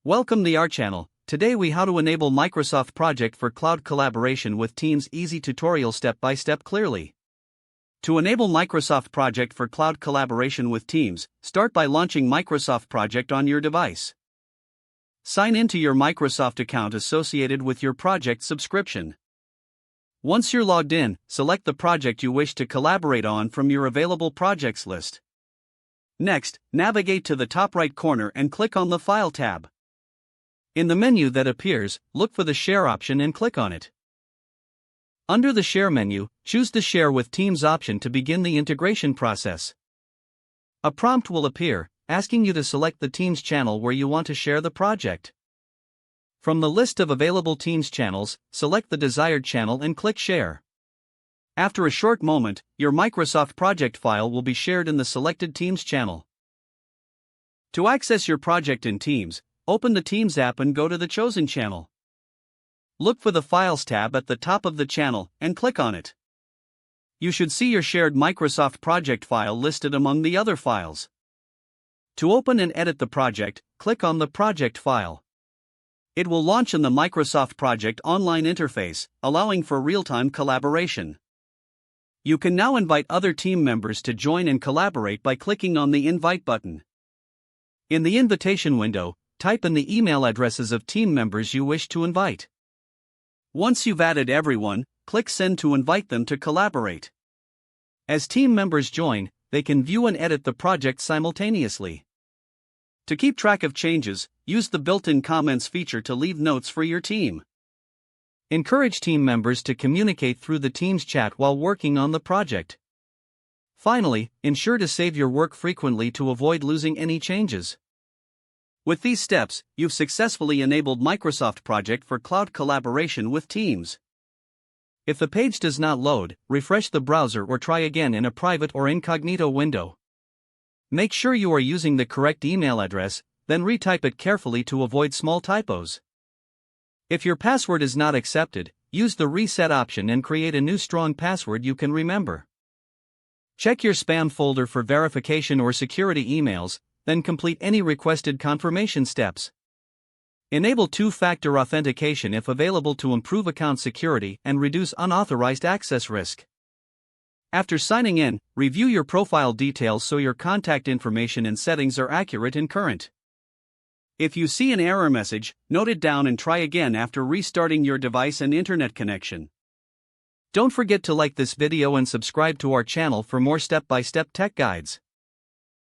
Welcome to our channel. Today we how to enable Microsoft Project for cloud collaboration with Teams. Easy tutorial step by step clearly. To enable Microsoft Project for cloud collaboration with Teams, start by launching Microsoft Project on your device. Sign into your Microsoft account associated with your project subscription. Once you're logged in, select the project you wish to collaborate on from your available projects list. Next, navigate to the top right corner and click on the File tab. In the menu that appears, look for the Share option and click on it. Under the Share menu, choose the Share with Teams option to begin the integration process. A prompt will appear, asking you to select the Teams channel where you want to share the project. From the list of available Teams channels, select the desired channel and click Share. After a short moment, your Microsoft Project file will be shared in the selected Teams channel. To access your project in Teams, open the Teams app and go to the chosen channel. Look for the Files tab at the top of the channel and click on it. You should see your shared Microsoft Project file listed among the other files. To open and edit the project, click on the project file. It will launch in the Microsoft Project online interface, allowing for real-time collaboration. You can now invite other team members to join and collaborate by clicking on the Invite button. In the invitation window, type in the email addresses of team members you wish to invite. Once you've added everyone, click Send to invite them to collaborate. As team members join, they can view and edit the project simultaneously. To keep track of changes, use the built-in comments feature to leave notes for your team. Encourage team members to communicate through the Teams chat while working on the project. Finally, ensure to save your work frequently to avoid losing any changes. With these steps, you've successfully enabled Microsoft Project for cloud collaboration with Teams. If the page does not load, refresh the browser or try again in a private or incognito window. Make sure you are using the correct email address, then retype it carefully to avoid small typos. If your password is not accepted, use the Reset option and create a new strong password you can remember. Check your spam folder for verification or security emails, then complete any requested confirmation steps. Enable two-factor authentication if available to improve account security and reduce unauthorized access risk. After signing in, review your profile details so your contact information and settings are accurate and current. If you see an error message, note it down and try again after restarting your device and internet connection. Don't forget to like this video and subscribe to our channel for more step-by-step tech guides.